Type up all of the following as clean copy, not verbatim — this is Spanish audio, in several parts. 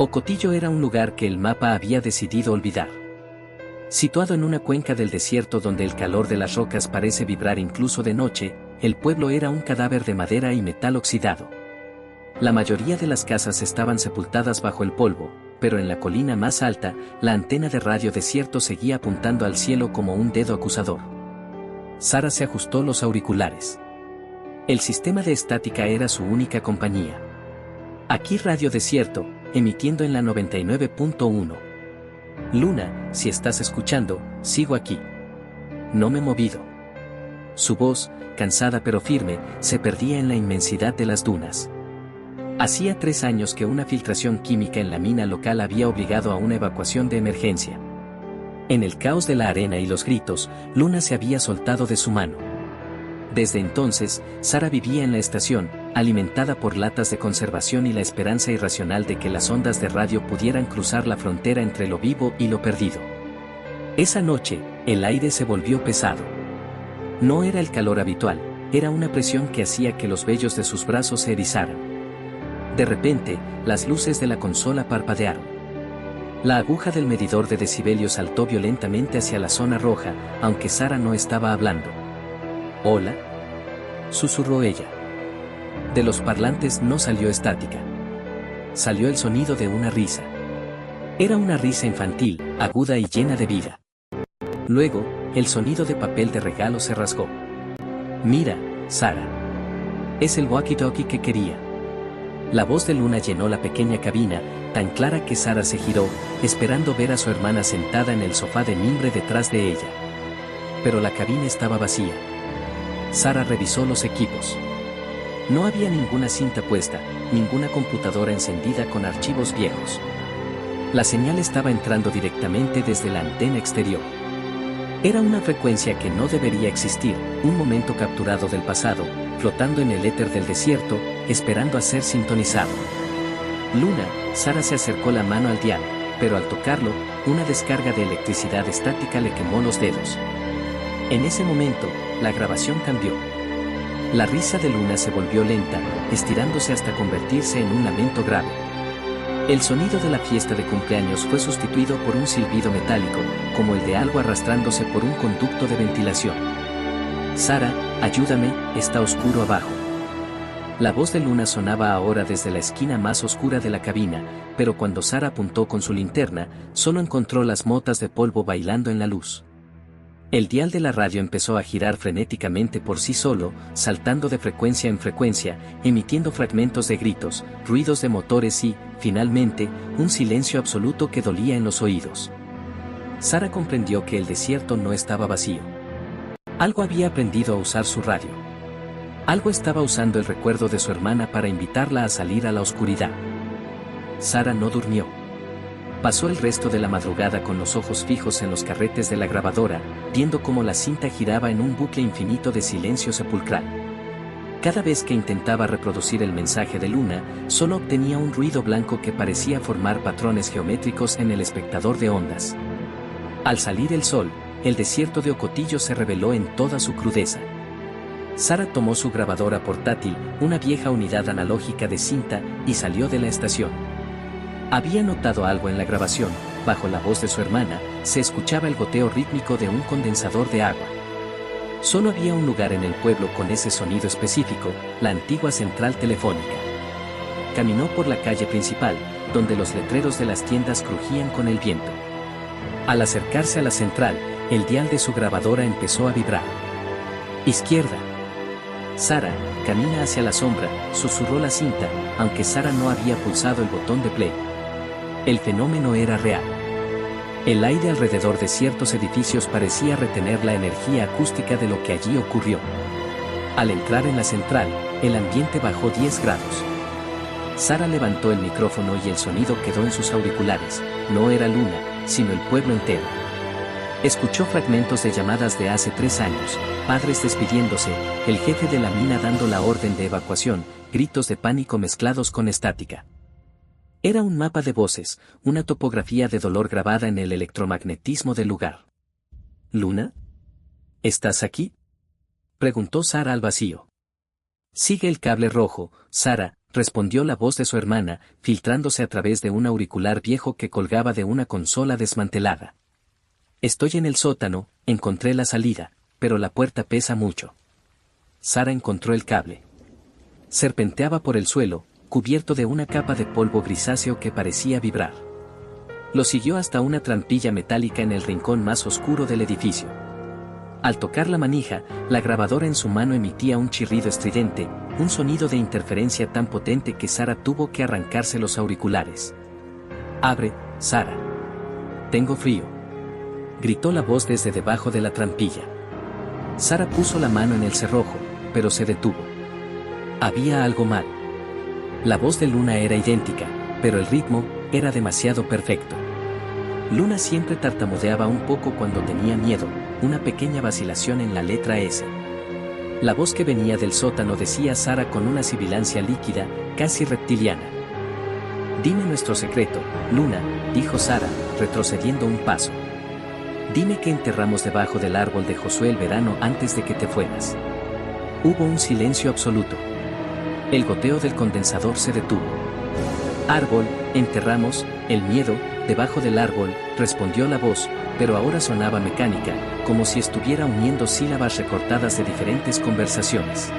Ocotillo era un lugar que el mapa había decidido olvidar. Situado en una cuenca del desierto donde el calor de las rocas parece vibrar incluso de noche, el pueblo era un cadáver de madera y metal oxidado. La mayoría de las casas estaban sepultadas bajo el polvo, pero en la colina más alta, la antena de radio desierto seguía apuntando al cielo como un dedo acusador. Sara se ajustó los auriculares. El sistema de estática era su única compañía. Aquí Radio Desierto, emitiendo en la 99.1. Luna, si estás escuchando, sigo aquí. No me he movido. Su voz, cansada pero firme, se perdía en la inmensidad de las dunas. Hacía 3 años que una filtración química en la mina local había obligado a una evacuación de emergencia. En el caos de la arena y los gritos, Luna se había soltado de su mano. Desde entonces, Sara vivía en la estación, alimentada por latas de conservación y la esperanza irracional de que las ondas de radio pudieran cruzar la frontera entre lo vivo y lo perdido. Esa noche, el aire se volvió pesado. No era el calor habitual, era una presión que hacía que los vellos de sus brazos se erizaran. De repente, las luces de la consola parpadearon. La aguja del medidor de decibelios saltó violentamente hacia la zona roja, aunque Sara no estaba hablando. «Hola», susurró ella. De los parlantes no salió estática. Salió el sonido de una risa. Era una risa infantil, aguda y llena de vida. Luego, el sonido de papel de regalo se rasgó. «Mira, Sara. Es el walkie-talkie que quería». La voz de Luna llenó la pequeña cabina, tan clara que Sara se giró, esperando ver a su hermana sentada en el sofá de mimbre detrás de ella. Pero la cabina estaba vacía. Sara revisó los equipos. No había ninguna cinta puesta, ninguna computadora encendida con archivos viejos. La señal estaba entrando directamente desde la antena exterior. Era una frecuencia que no debería existir, un momento capturado del pasado, flotando en el éter del desierto, esperando a ser sintonizado. Luna, Sara se acercó la mano al dial, pero al tocarlo, una descarga de electricidad estática le quemó los dedos. En ese momento, la grabación cambió. La risa de Luna se volvió lenta, estirándose hasta convertirse en un lamento grave. El sonido de la fiesta de cumpleaños fue sustituido por un silbido metálico, como el de algo arrastrándose por un conducto de ventilación. «Sara, ayúdame, está oscuro abajo». La voz de Luna sonaba ahora desde la esquina más oscura de la cabina, pero cuando Sara apuntó con su linterna, solo encontró las motas de polvo bailando en la luz. El dial de la radio empezó a girar frenéticamente por sí solo, saltando de frecuencia en frecuencia, emitiendo fragmentos de gritos, ruidos de motores y, finalmente, un silencio absoluto que dolía en los oídos. Sara comprendió que el desierto no estaba vacío. Algo había aprendido a usar su radio. Algo estaba usando el recuerdo de su hermana para invitarla a salir a la oscuridad. Sara no durmió. Pasó el resto de la madrugada con los ojos fijos en los carretes de la grabadora, viendo cómo la cinta giraba en un bucle infinito de silencio sepulcral. Cada vez que intentaba reproducir el mensaje de Luna, solo obtenía un ruido blanco que parecía formar patrones geométricos en el espectador de ondas. Al salir el sol, el desierto de Ocotillo se reveló en toda su crudeza. Sara tomó su grabadora portátil, una vieja unidad analógica de cinta, y salió de la estación. Había notado algo en la grabación. Bajo la voz de su hermana, se escuchaba el goteo rítmico de un condensador de agua. Solo había un lugar en el pueblo con ese sonido específico, la antigua central telefónica. Caminó por la calle principal, donde los letreros de las tiendas crujían con el viento. Al acercarse a la central, el dial de su grabadora empezó a vibrar. «Izquierda». «Sara, camina hacia la sombra», susurró la cinta, aunque Sara no había pulsado el botón de play. El fenómeno era real. El aire alrededor de ciertos edificios parecía retener la energía acústica de lo que allí ocurrió. Al entrar en la central, el ambiente bajó 10 grados. Sara levantó el micrófono y el sonido quedó en sus auriculares. No era Luna, sino el pueblo entero. Escuchó fragmentos de llamadas de hace 3 años, padres despidiéndose, el jefe de la mina dando la orden de evacuación, gritos de pánico mezclados con estática. Era un mapa de voces, una topografía de dolor grabada en el electromagnetismo del lugar. «¿Luna? ¿Estás aquí?», preguntó Sara al vacío. «Sigue el cable rojo, Sara», respondió la voz de su hermana, filtrándose a través de un auricular viejo que colgaba de una consola desmantelada. Estoy en el sótano, encontré la salida, pero la puerta pesa mucho. Sara encontró el cable. Serpenteaba por el suelo, cubierto de una capa de polvo grisáceo que parecía vibrar. Lo siguió hasta una trampilla metálica en el rincón más oscuro del edificio. Al tocar la manija, la grabadora en su mano emitía un chirrido estridente, un sonido de interferencia tan potente que Sara tuvo que arrancarse los auriculares. «Abre, Sara. Tengo frío», gritó la voz desde debajo de la trampilla. Sara puso la mano en el cerrojo, pero se detuvo. Había algo mal. La voz de Luna era idéntica, pero el ritmo era demasiado perfecto. Luna siempre tartamudeaba un poco cuando tenía miedo, una pequeña vacilación en la letra S. La voz que venía del sótano decía Sara con una sibilancia líquida, casi reptiliana. «Dime nuestro secreto, Luna», dijo Sara, retrocediendo un paso. «Dime que enterramos debajo del árbol de Josué el verano antes de que te fueras». Hubo un silencio absoluto. El goteo del condensador se detuvo. «Árbol, enterramos, el miedo, debajo del árbol», respondió la voz, pero ahora sonaba mecánica, como si estuviera uniendo sílabas recortadas de diferentes conversaciones.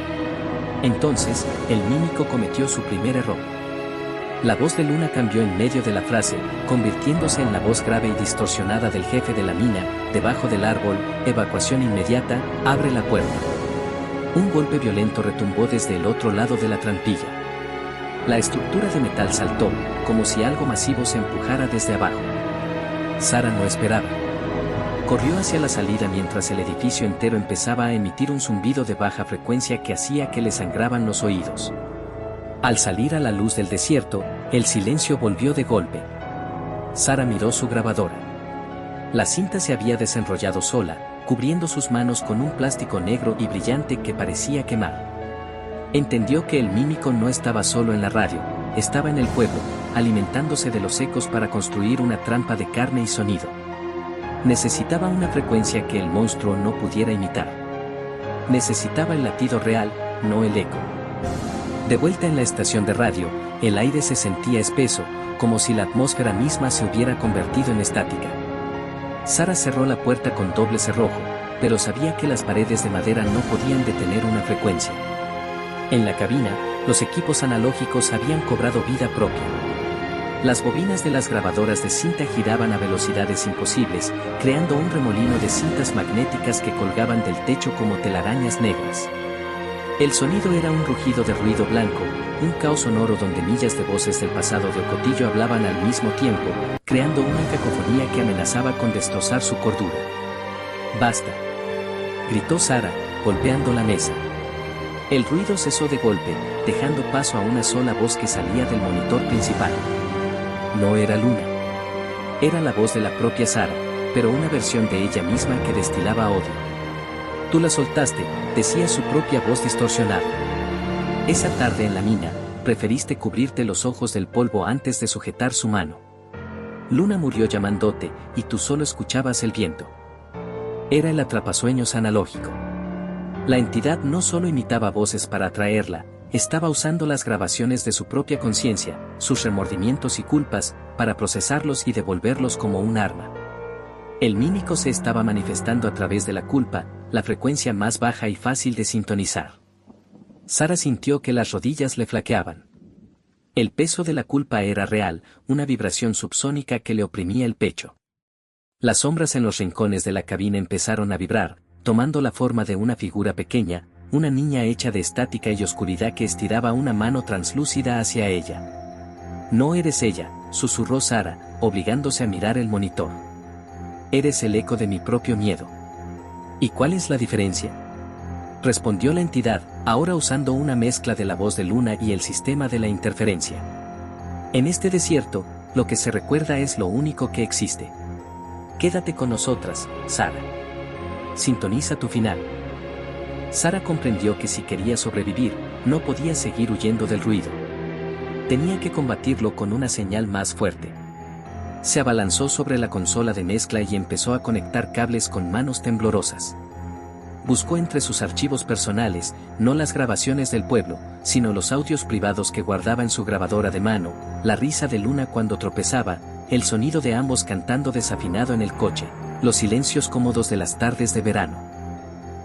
Entonces, el mímico cometió su primer error. La voz de Luna cambió en medio de la frase, convirtiéndose en la voz grave y distorsionada del jefe de la mina, debajo del árbol, evacuación inmediata, abre la puerta. Un golpe violento retumbó desde el otro lado de la trampilla. La estructura de metal saltó, como si algo masivo se empujara desde abajo. Sara no esperaba. Corrió hacia la salida mientras el edificio entero empezaba a emitir un zumbido de baja frecuencia que hacía que le sangraban los oídos. Al salir a la luz del desierto, el silencio volvió de golpe. Sara miró su grabadora. La cinta se había desenrollado sola, cubriendo sus manos con un plástico negro y brillante que parecía quemar. Entendió que el mímico no estaba solo en la radio, estaba en el pueblo, alimentándose de los ecos para construir una trampa de carne y sonido. Necesitaba una frecuencia que el monstruo no pudiera imitar. Necesitaba el latido real, no el eco. De vuelta en la estación de radio, el aire se sentía espeso, como si la atmósfera misma se hubiera convertido en estática. Sara cerró la puerta con doble cerrojo, pero sabía que las paredes de madera no podían detener una frecuencia. En la cabina, los equipos analógicos habían cobrado vida propia. Las bobinas de las grabadoras de cinta giraban a velocidades imposibles, creando un remolino de cintas magnéticas que colgaban del techo como telarañas negras. El sonido era un rugido de ruido blanco, un caos sonoro donde millas de voces del pasado de Ocotillo hablaban al mismo tiempo, creando una cacofonía que amenazaba con destrozar su cordura. «Basta», gritó Sara, golpeando la mesa. El ruido cesó de golpe, dejando paso a una sola voz que salía del monitor principal. No era Luna. Era la voz de la propia Sara, pero una versión de ella misma que destilaba odio. «Tú la soltaste», decía su propia voz distorsionada. «Esa tarde en la mina, preferiste cubrirte los ojos del polvo antes de sujetar su mano. Luna murió llamándote, y tú solo escuchabas el viento». Era el atrapasueños analógico. La entidad no solo imitaba voces para atraerla, estaba usando las grabaciones de su propia conciencia, sus remordimientos y culpas, para procesarlos y devolverlos como un arma. El mímico se estaba manifestando a través de la culpa, la frecuencia más baja y fácil de sintonizar. Sara sintió que las rodillas le flaqueaban. El peso de la culpa era real, una vibración subsónica que le oprimía el pecho. Las sombras en los rincones de la cabina empezaron a vibrar, tomando la forma de una figura pequeña, una niña hecha de estática y oscuridad que estiraba una mano translúcida hacia ella. «No eres ella», susurró Sara, obligándose a mirar el monitor. «Eres el eco de mi propio miedo». «¿Y cuál es la diferencia?», respondió la entidad, ahora usando una mezcla de la voz de Luna y el sistema de la interferencia. «En este desierto, lo que se recuerda es lo único que existe. Quédate con nosotras, Sara. Sintoniza tu final». Sara comprendió que si quería sobrevivir, no podía seguir huyendo del ruido. Tenía que combatirlo con una señal más fuerte. Se abalanzó sobre la consola de mezcla y empezó a conectar cables con manos temblorosas. buscó entre sus archivos personales, no las grabaciones del pueblo, sino los audios privados que guardaba en su grabadora de mano, la risa de Luna cuando tropezaba, el sonido de ambos cantando desafinado en el coche, los silencios cómodos de las tardes de verano.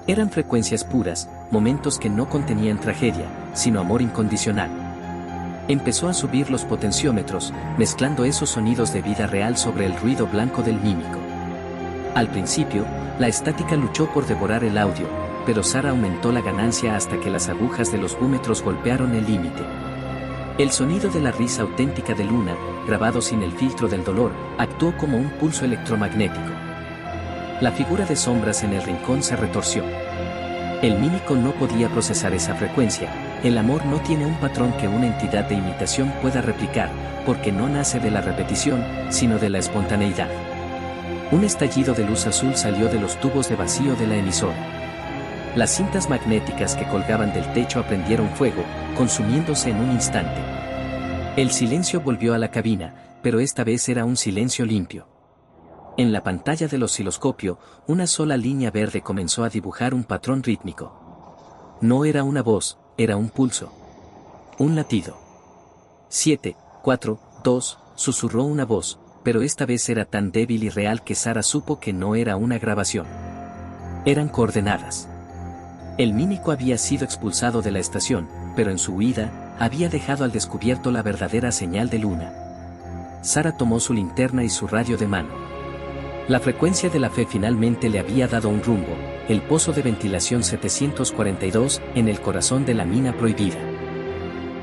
Eran frecuencias puras, momentos que no contenían tragedia, sino amor incondicional. Empezó a subir los potenciómetros, mezclando esos sonidos de vida real sobre el ruido blanco del mímico. Al principio, la estática luchó por devorar el audio, pero Sara aumentó la ganancia hasta que las agujas de los búmetros golpearon el límite. El sonido de la risa auténtica de Luna, grabado sin el filtro del dolor, actuó como un pulso electromagnético. La figura de sombras en el rincón se retorció. El mímico no podía procesar esa frecuencia. El amor no tiene un patrón que una entidad de imitación pueda replicar, porque no nace de la repetición, sino de la espontaneidad. Un estallido de luz azul salió de los tubos de vacío de la emisora. Las cintas magnéticas que colgaban del techo prendieron fuego, consumiéndose en un instante. El silencio volvió a la cabina, pero esta vez era un silencio limpio. En la pantalla del osciloscopio, una sola línea verde comenzó a dibujar un patrón rítmico. No era una voz, era un pulso. Un latido. 7, 4, 2, susurró una voz, pero esta vez era tan débil y real que Sara supo que no era una grabación. Eran coordenadas. El mímico había sido expulsado de la estación, pero en su huida, había dejado al descubierto la verdadera señal de Luna. Sara tomó su linterna y su radio de mano. La frecuencia de la fe finalmente le había dado un rumbo, el pozo de ventilación 742, en el corazón de la mina prohibida.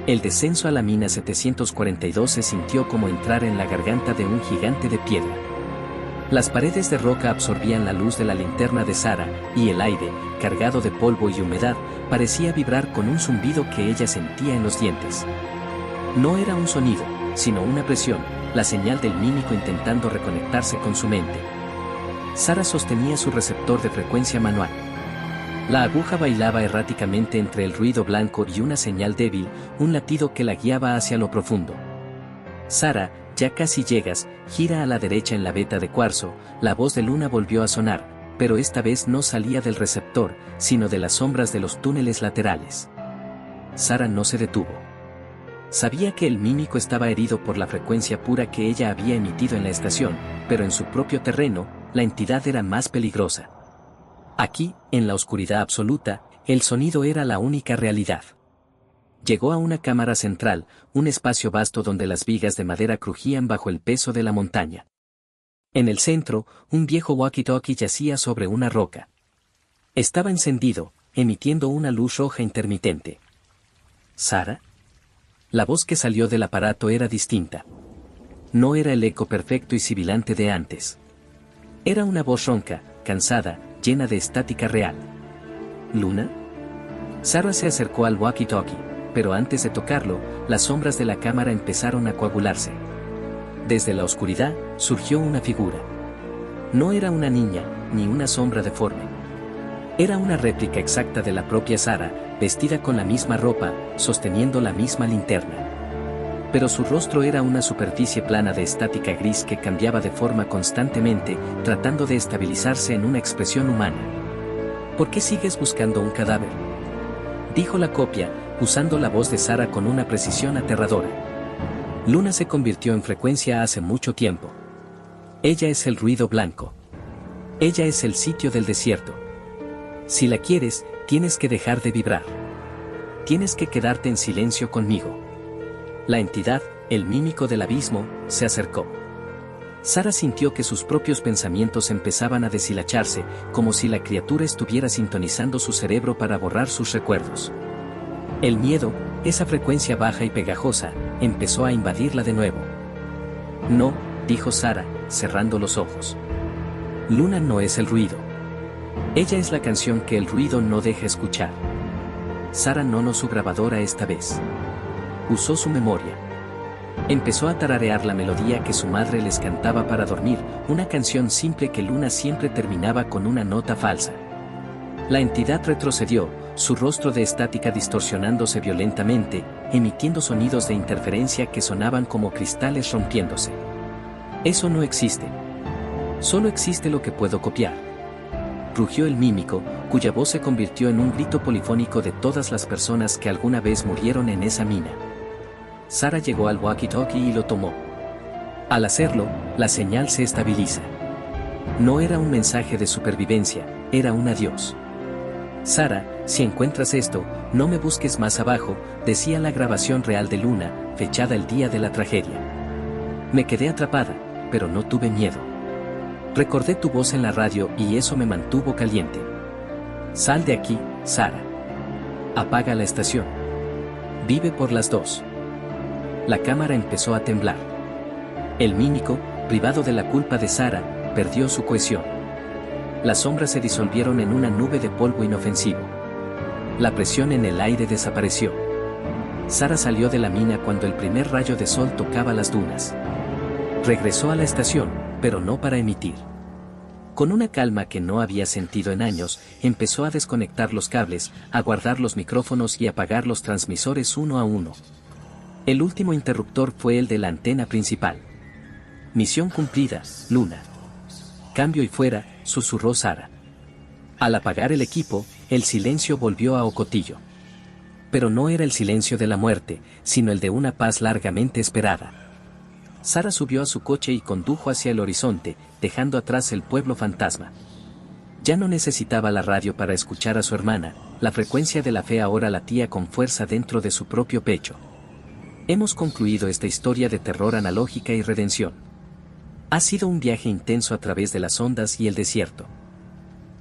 El descenso a la mina 742 se sintió como entrar en la garganta de un gigante de piedra. Las paredes de roca absorbían la luz de la linterna de Sara, y el aire, cargado de polvo y humedad, parecía vibrar con un zumbido que ella sentía en los dientes. No era un sonido, sino una presión, la señal del mímico intentando reconectarse con su mente. Sara sostenía su receptor de frecuencia manual. La aguja bailaba erráticamente entre el ruido blanco y una señal débil, un latido que la guiaba hacia lo profundo. Sara, ya casi llegas, gira a la derecha en la veta de cuarzo, la voz de Luna volvió a sonar, pero esta vez no salía del receptor, sino de las sombras de los túneles laterales. Sara no se detuvo. Sabía que el mímico estaba herido por la frecuencia pura que ella había emitido en la estación, pero en su propio terreno, la entidad era más peligrosa. Aquí, en la oscuridad absoluta, el sonido era la única realidad. Llegó a una cámara central, un espacio vasto donde las vigas de madera crujían bajo el peso de la montaña. En el centro, un viejo walkie-talkie yacía sobre una roca. Estaba encendido, emitiendo una luz roja intermitente. ¿Sara? La voz que salió del aparato era distinta. No era el eco perfecto y sibilante de antes. Era una voz ronca, cansada, llena de estática real. ¿Luna? Sara se acercó al walkie-talkie, pero antes de tocarlo, las sombras de la cámara empezaron a coagularse. Desde la oscuridad, surgió una figura. No era una niña, ni una sombra deforme. Era una réplica exacta de la propia Sara, vestida con la misma ropa, sosteniendo la misma linterna. Pero su rostro era una superficie plana de estática gris que cambiaba de forma constantemente, tratando de estabilizarse en una expresión humana. ¿Por qué sigues buscando un cadáver?, dijo la copia, usando la voz de Sara con una precisión aterradora. Luna se convirtió en frecuencia hace mucho tiempo. Ella es el ruido blanco. Ella es el sitio del desierto. Si la quieres, tienes que dejar de vibrar. Tienes que quedarte en silencio conmigo. La entidad, el mímico del abismo, se acercó. Sara sintió que sus propios pensamientos empezaban a deshilacharse, como si la criatura estuviera sintonizando su cerebro para borrar sus recuerdos. El miedo, esa frecuencia baja y pegajosa, empezó a invadirla de nuevo. No, dijo Sara, cerrando los ojos. Luna no es el ruido. Ella es la canción que el ruido no deja escuchar. Sara no usó su grabadora esta vez. Usó su memoria. Empezó a tararear la melodía que su madre les cantaba para dormir, una canción simple que Luna siempre terminaba con una nota falsa. La entidad retrocedió, su rostro de estática distorsionándose violentamente, emitiendo sonidos de interferencia que sonaban como cristales rompiéndose. Eso no existe. Solo existe lo que puedo copiar. Rugió el mímico, cuya voz se convirtió en un grito polifónico de todas las personas que alguna vez murieron en esa mina. Sara llegó al walkie-talkie y lo tomó. Al hacerlo, la señal se estabiliza. No era un mensaje de supervivencia, era un adiós. Sara, si encuentras esto, no me busques más abajo, decía la grabación real de Luna, fechada el día de la tragedia. Me quedé atrapada, pero no tuve miedo. Recordé tu voz en la radio y eso me mantuvo caliente. Sal de aquí, Sara. Apaga la estación. Vive por las dos. La cámara empezó a temblar. El mímico, privado de la culpa de Sara, perdió su cohesión. Las sombras se disolvieron en una nube de polvo inofensivo. La presión en el aire desapareció. Sara salió de la mina cuando el primer rayo de sol tocaba las dunas. Regresó a la estación, pero no para emitir. Con una calma que no había sentido en años, empezó a desconectar los cables, a guardar los micrófonos y apagar los transmisores uno a uno. El último interruptor fue el de la antena principal. Misión cumplida, Luna. Cambio y fuera, susurró Sara. Al apagar el equipo, el silencio volvió a Ocotillo. Pero no era el silencio de la muerte, sino el de una paz largamente esperada. Sara subió a su coche y condujo hacia el horizonte, dejando atrás el pueblo fantasma. Ya no necesitaba la radio para escuchar a su hermana, la frecuencia de la fe ahora latía con fuerza dentro de su propio pecho. Hemos concluido esta historia de terror analógica y redención. Ha sido un viaje intenso a través de las ondas y el desierto.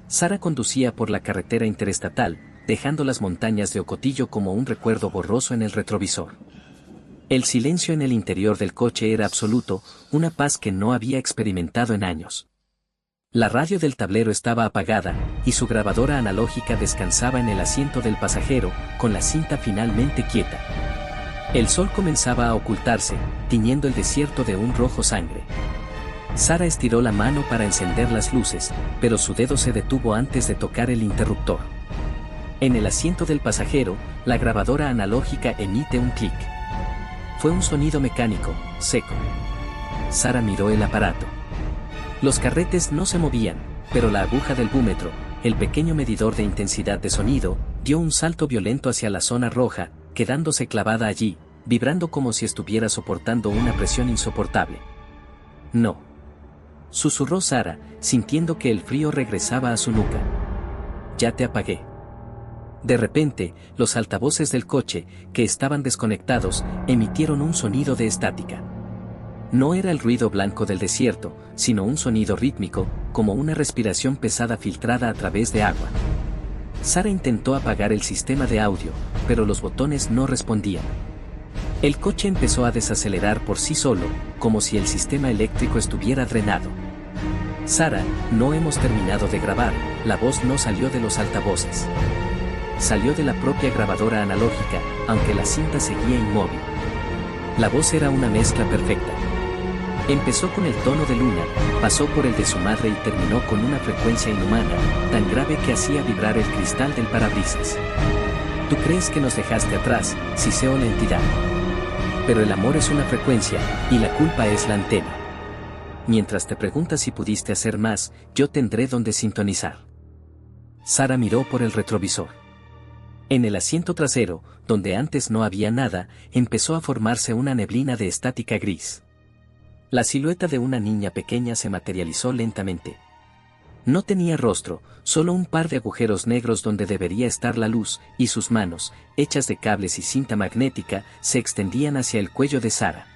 Sara conducía por la carretera interestatal, dejando las montañas de Ocotillo como un recuerdo borroso en el retrovisor. El silencio en el interior del coche era absoluto, una paz que no había experimentado en años. La radio del tablero estaba apagada, y su grabadora analógica descansaba en el asiento del pasajero, con la cinta finalmente quieta. El sol comenzaba a ocultarse, tiñendo el desierto de un rojo sangre. Sara estiró la mano para encender las luces, pero su dedo se detuvo antes de tocar el interruptor. En el asiento del pasajero, la grabadora analógica emite un clic. Fue un sonido mecánico, seco. Sara miró el aparato. Los carretes no se movían, pero la aguja del búmetro, el pequeño medidor de intensidad de sonido, dio un salto violento hacia la zona roja, quedándose clavada allí, vibrando como si estuviera soportando una presión insoportable. No. Susurró Sara, sintiendo que el frío regresaba a su nuca. Ya te apagué. De repente, los altavoces del coche, que estaban desconectados, emitieron un sonido de estática. No era el ruido blanco del desierto, sino un sonido rítmico, como una respiración pesada filtrada a través de agua. Sara intentó apagar el sistema de audio, pero los botones no respondían. El coche empezó a desacelerar por sí solo, como si el sistema eléctrico estuviera drenado. Sara, no hemos terminado de grabar, la voz no salió de los altavoces. Salió de la propia grabadora analógica, aunque la cinta seguía inmóvil. La voz era una mezcla perfecta. Empezó con el tono de Luna, pasó por el de su madre y terminó con una frecuencia inhumana, tan grave que hacía vibrar el cristal del parabrisas. Tú crees que nos dejaste atrás, siseo la entidad. Pero el amor es una frecuencia, y la culpa es la antena. Mientras te preguntas si pudiste hacer más, yo tendré donde sintonizar. Sara miró por el retrovisor. En el asiento trasero, donde antes no había nada, empezó a formarse una neblina de estática gris. La silueta de una niña pequeña se materializó lentamente. No tenía rostro, solo un par de agujeros negros donde debería estar la luz, y sus manos, hechas de cables y cinta magnética, se extendían hacia el cuello de Sara.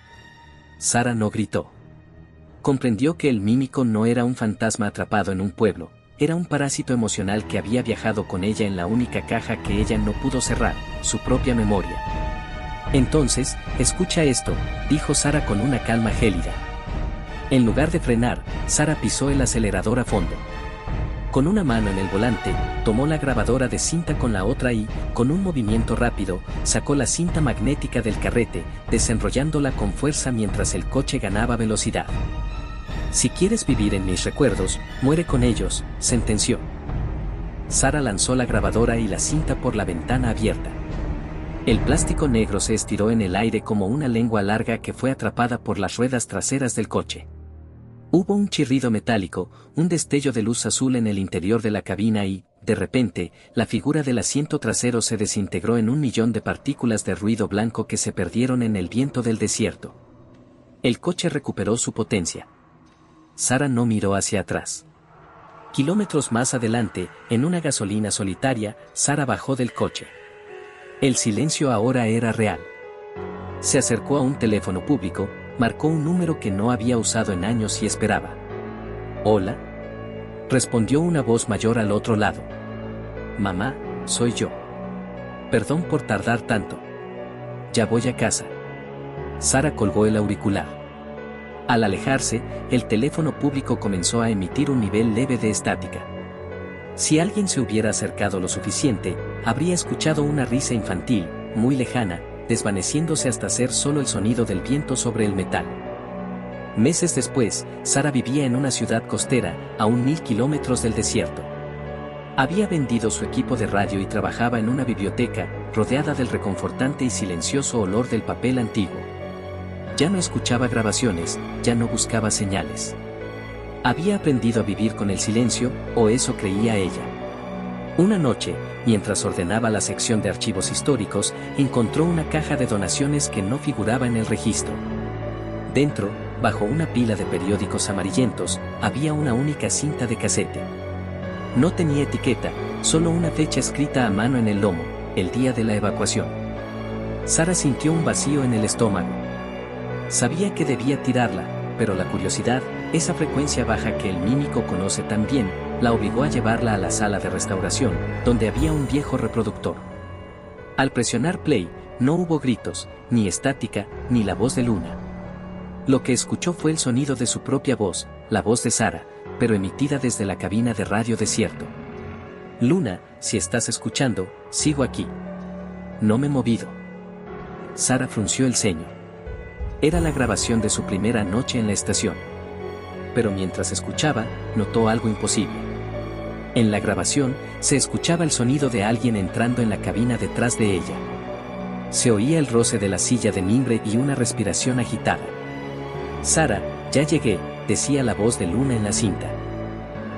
Sara no gritó. Comprendió que el mímico no era un fantasma atrapado en un pueblo, era un parásito emocional que había viajado con ella en la única caja que ella no pudo cerrar, su propia memoria. Entonces, escucha esto, dijo Sara con una calma gélida. En lugar de frenar, Sara pisó el acelerador a fondo. Con una mano en el volante, tomó la grabadora de cinta con la otra y, con un movimiento rápido, sacó la cinta magnética del carrete, desenrollándola con fuerza mientras el coche ganaba velocidad. Si quieres vivir en mis recuerdos, muere con ellos, sentenció. Sara lanzó la grabadora y la cinta por la ventana abierta. El plástico negro se estiró en el aire como una lengua larga que fue atrapada por las ruedas traseras del coche. Hubo un chirrido metálico, un destello de luz azul en el interior de la cabina y, De repente, la figura del asiento trasero se desintegró en 1 millón de partículas de ruido blanco que se perdieron en el viento del desierto. El coche recuperó su potencia. Sara no miró hacia atrás. Kilómetros más adelante, en una gasolina solitaria, Sara bajó del coche. El silencio ahora era real. Se acercó a un teléfono público, marcó un número que no había usado en años y esperaba. «Hola», respondió una voz mayor al otro lado. «Mamá, soy yo. Perdón por tardar tanto. Ya voy a casa». Sara colgó el auricular. Al alejarse, el teléfono público comenzó a emitir un nivel leve de estática. Si alguien se hubiera acercado lo suficiente, habría escuchado una risa infantil, muy lejana, desvaneciéndose hasta ser solo el sonido del viento sobre el metal. Meses después, Sara vivía en una ciudad costera, a 1000 kilómetros del desierto. Había vendido su equipo de radio y trabajaba en una biblioteca, rodeada del reconfortante y silencioso olor del papel antiguo. Ya no escuchaba grabaciones, ya no buscaba señales. Había aprendido a vivir con el silencio, o eso creía ella. Una noche, mientras ordenaba la sección de archivos históricos, encontró una caja de donaciones que no figuraba en el registro. Dentro, bajo una pila de periódicos amarillentos, había una única cinta de casete. No tenía etiqueta, solo una fecha escrita a mano en el lomo, el día de la evacuación. Sara sintió un vacío en el estómago. Sabía que debía tirarla, pero la curiosidad, esa frecuencia baja que el mímico conoce tan bien, la obligó a llevarla a la sala de restauración, donde había un viejo reproductor. Al presionar play, no hubo gritos, ni estática, ni la voz de Luna. Lo que escuchó fue el sonido de su propia voz, la voz de Sara, pero emitida desde la cabina de radio desierto. «Luna, si estás escuchando, sigo aquí. No me he movido». Sara frunció el ceño. Era la grabación de su primera noche en la estación. Pero mientras escuchaba, notó algo imposible. En la grabación, se escuchaba el sonido de alguien entrando en la cabina detrás de ella. Se oía el roce de la silla de mimbre y una respiración agitada. «Sara, ya llegué», decía la voz de Luna en la cinta.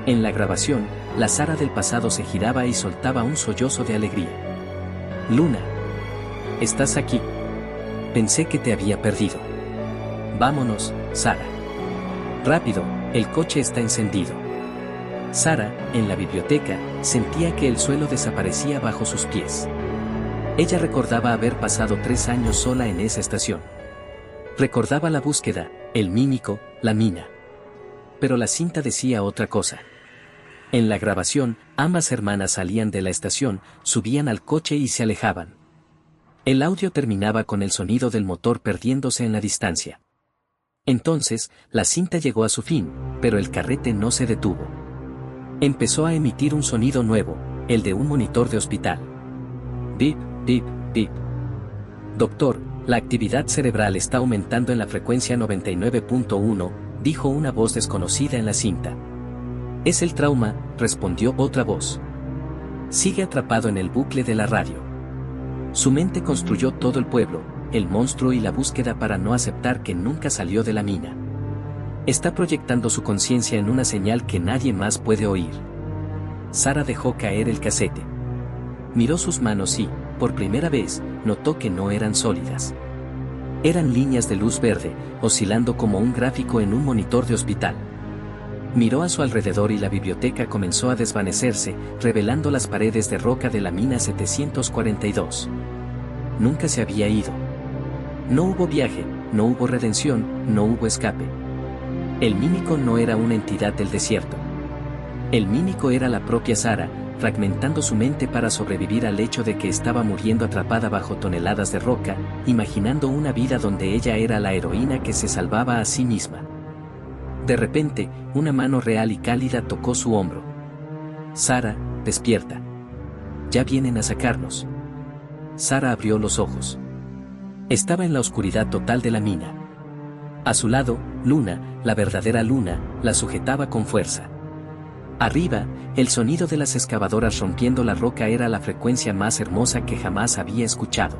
En la grabación, la Sara del pasado se giraba y soltaba un sollozo de alegría. «Luna. Estás aquí. Pensé que te había perdido. Vámonos, Sara. Rápido, el coche está encendido». Sara, en la biblioteca, sentía que el suelo desaparecía bajo sus pies. Ella recordaba haber pasado 3 años sola en esa estación. Recordaba la búsqueda, el mímico, la mina. Pero la cinta decía otra cosa. En la grabación, ambas hermanas salían de la estación, subían al coche y se alejaban. El audio terminaba con el sonido del motor perdiéndose en la distancia. Entonces, la cinta llegó a su fin, pero el carrete no se detuvo. Empezó a emitir un sonido nuevo, el de un monitor de hospital. «Bip, bip, bip. Doctor, la actividad cerebral está aumentando en la frecuencia 99.1, dijo una voz desconocida en la cinta. «Es el trauma», respondió otra voz. Sigue atrapado en el bucle de la radio. Su mente construyó todo el pueblo, el monstruo y la búsqueda para no aceptar que nunca salió de la mina. Está proyectando su conciencia en una señal que nadie más puede oír. Sara dejó caer el casete. Miró sus manos y, por primera vez, notó que no eran sólidas. Eran líneas de luz verde, oscilando como un gráfico en un monitor de hospital. Miró a su alrededor y la biblioteca comenzó a desvanecerse, revelando las paredes de roca de la mina 742. Nunca se había ido. No hubo viaje, no hubo redención, no hubo escape. El mímico no era una entidad del desierto. El mímico era la propia Sara, fragmentando su mente para sobrevivir al hecho de que estaba muriendo atrapada bajo toneladas de roca, imaginando una vida donde ella era la heroína que se salvaba a sí misma. De repente, una mano real y cálida tocó su hombro. «Sara, despierta. Ya vienen a sacarnos». Sara abrió los ojos. Estaba en la oscuridad total de la mina. A su lado, Luna, la verdadera Luna, la sujetaba con fuerza. Arriba, el sonido de las excavadoras rompiendo la roca era la frecuencia más hermosa que jamás había escuchado.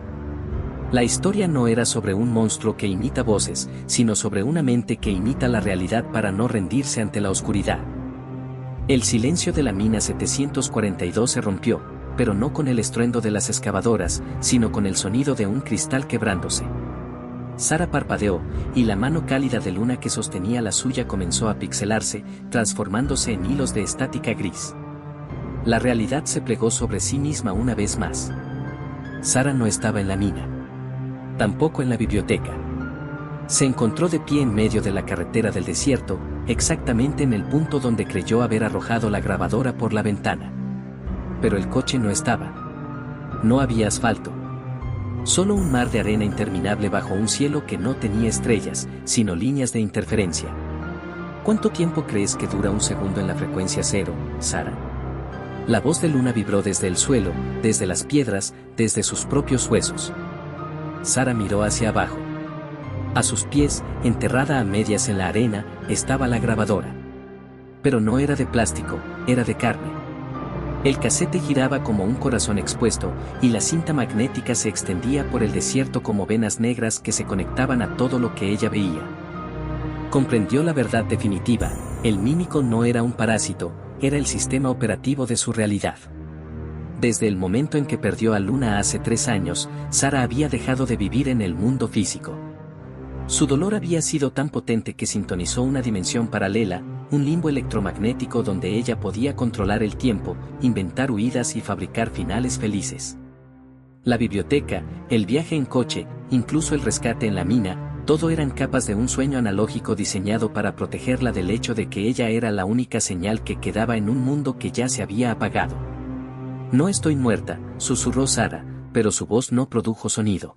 La historia no era sobre un monstruo que imita voces, sino sobre una mente que imita la realidad para no rendirse ante la oscuridad. El silencio de la mina 742 se rompió, pero no con el estruendo de las excavadoras, sino con el sonido de un cristal quebrándose. Sara parpadeó, y la mano cálida de Luna que sostenía la suya comenzó a pixelarse, transformándose en hilos de estática gris. La realidad se plegó sobre sí misma una vez más. Sara no estaba en la mina. Tampoco en la biblioteca. Se encontró de pie en medio de la carretera del desierto, exactamente en el punto donde creyó haber arrojado la grabadora por la ventana. Pero el coche no estaba. No había asfalto. Solo un mar de arena interminable bajo un cielo que no tenía estrellas, sino líneas de interferencia. ¿Cuánto tiempo crees que dura un segundo en la frecuencia cero, Sara? La voz de Luna vibró desde el suelo, desde las piedras, desde sus propios huesos. Sara miró hacia abajo. A sus pies, enterrada a medias en la arena, estaba la grabadora. Pero no era de plástico, era de carne. El casete giraba como un corazón expuesto, y la cinta magnética se extendía por el desierto como venas negras que se conectaban a todo lo que ella veía. Comprendió la verdad definitiva: el mímico no era un parásito, era el sistema operativo de su realidad. Desde el momento en que perdió a Luna hace 3 años, Sara había dejado de vivir en el mundo físico. Su dolor había sido tan potente que sintonizó una dimensión paralela, un limbo electromagnético donde ella podía controlar el tiempo, inventar huidas y fabricar finales felices. La biblioteca, el viaje en coche, incluso el rescate en la mina, todo eran capas de un sueño analógico diseñado para protegerla del hecho de que ella era la única señal que quedaba en un mundo que ya se había apagado. «No estoy muerta», susurró Sara, pero su voz no produjo sonido.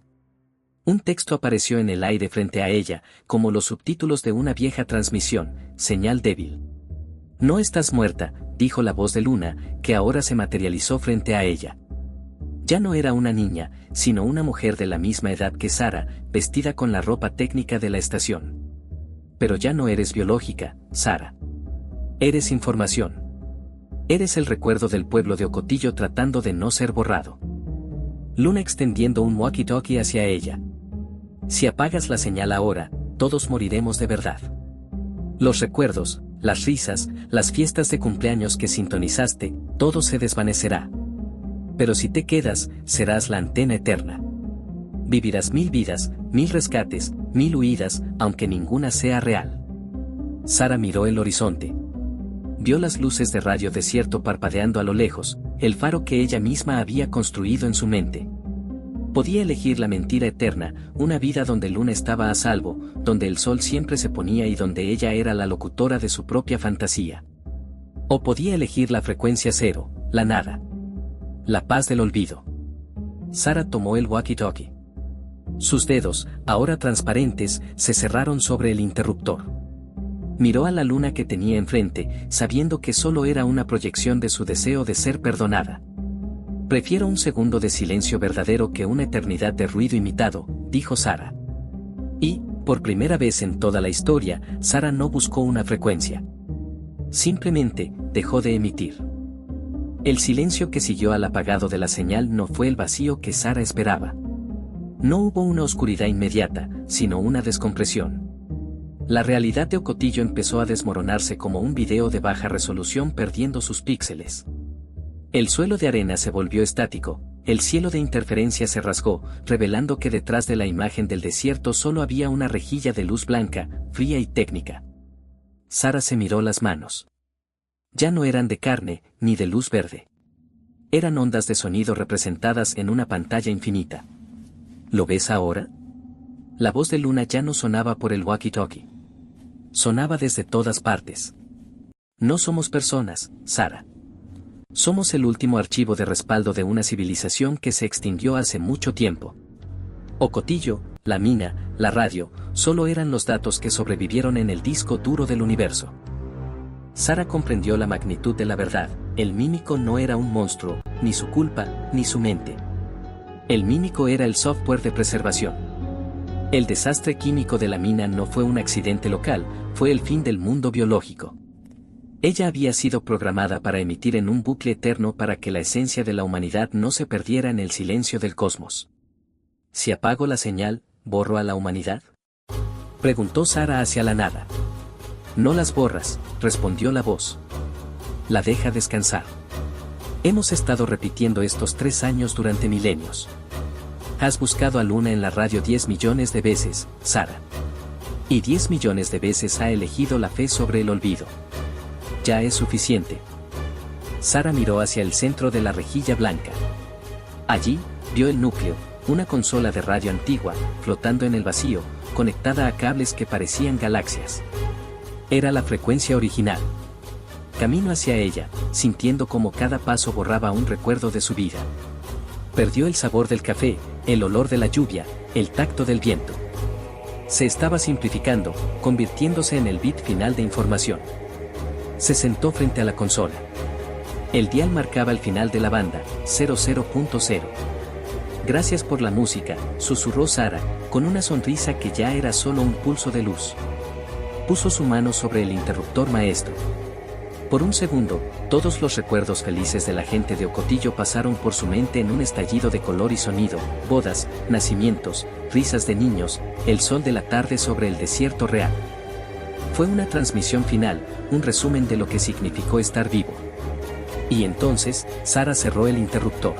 Un texto apareció en el aire frente a ella, como los subtítulos de una vieja transmisión: «Señal débil». «No estás muerta», dijo la voz de Luna, que ahora se materializó frente a ella. Ya no era una niña, sino una mujer de la misma edad que Sara, vestida con la ropa técnica de la estación. «Pero ya no eres biológica, Sara. Eres información. Eres el recuerdo del pueblo de Ocotillo tratando de no ser borrado». Luna extendiendo un walkie-talkie hacia ella. «Si apagas la señal ahora, todos moriremos de verdad. Los recuerdos, las risas, las fiestas de cumpleaños que sintonizaste, todo se desvanecerá. Pero si te quedas, serás la antena eterna. Vivirás 1000 vidas, 1000 rescates, 1000 huidas, aunque ninguna sea real». Sara miró el horizonte. Vio las luces de radio desierto parpadeando a lo lejos, el faro que ella misma había construido en su mente. Podía elegir la mentira eterna, una vida donde Luna estaba a salvo, donde el sol siempre se ponía y donde ella era la locutora de su propia fantasía. O podía elegir la frecuencia cero, la nada. La paz del olvido. Sara tomó el walkie-talkie. Sus dedos, ahora transparentes, se cerraron sobre el interruptor. Miró a la Luna que tenía enfrente, sabiendo que solo era una proyección de su deseo de ser perdonada. «Prefiero un segundo de silencio verdadero que una eternidad de ruido imitado», dijo Sara. Y, por primera vez en toda la historia, Sara no buscó una frecuencia. Simplemente, dejó de emitir. El silencio que siguió al apagado de la señal no fue el vacío que Sara esperaba. No hubo una oscuridad inmediata, sino una descompresión. La realidad de Ocotillo empezó a desmoronarse como un video de baja resolución perdiendo sus píxeles. El suelo de arena se volvió estático, el cielo de interferencia se rasgó, revelando que detrás de la imagen del desierto solo había una rejilla de luz blanca, fría y técnica. Sara se miró las manos. Ya no eran de carne, ni de luz verde. Eran ondas de sonido representadas en una pantalla infinita. ¿Lo ves ahora? La voz de Luna ya no sonaba por el walkie-talkie. Sonaba desde todas partes. «No somos personas, Sara. Somos el último archivo de respaldo de una civilización que se extinguió hace mucho tiempo. Ocotillo, la mina, la radio, solo eran los datos que sobrevivieron en el disco duro del universo». Sara comprendió la magnitud de la verdad: el mímico no era un monstruo, ni su culpa, ni su mente. El mímico era el software de preservación. El desastre químico de la mina no fue un accidente local, fue el fin del mundo biológico. Ella había sido programada para emitir en un bucle eterno para que la esencia de la humanidad no se perdiera en el silencio del cosmos. «Si apago la señal, ¿borro a la humanidad?», preguntó Sara hacia la nada. «No las borras», respondió la voz. la deja descansar. Hemos estado repitiendo estos 3 años durante milenios. Has buscado a Luna en la radio 10 millones de veces, Sara. Y 10 millones de veces ha elegido la fe sobre el olvido. Ya es suficiente. Sara miró hacia el centro de la rejilla blanca. Allí, vio el núcleo, una consola de radio antigua, flotando en el vacío, conectada a cables que parecían galaxias. Era la frecuencia original. Caminó hacia ella, sintiendo como cada paso borraba un recuerdo de su vida. Perdió el sabor del café, el olor de la lluvia, el tacto del viento. Se estaba simplificando, convirtiéndose en el bit final de información. Se sentó frente a la consola. El dial marcaba el final de la banda, 00.0. Gracias por la música, susurró Sara, con una sonrisa que ya era solo un pulso de luz. Puso su mano sobre el interruptor maestro. Por un segundo, todos los recuerdos felices de la gente de Ocotillo pasaron por su mente en un estallido de color y sonido: bodas, nacimientos, risas de niños, el sol de la tarde sobre el desierto real. Fue una transmisión final, un resumen de lo que significó estar vivo. Y entonces, Sara cerró el interruptor.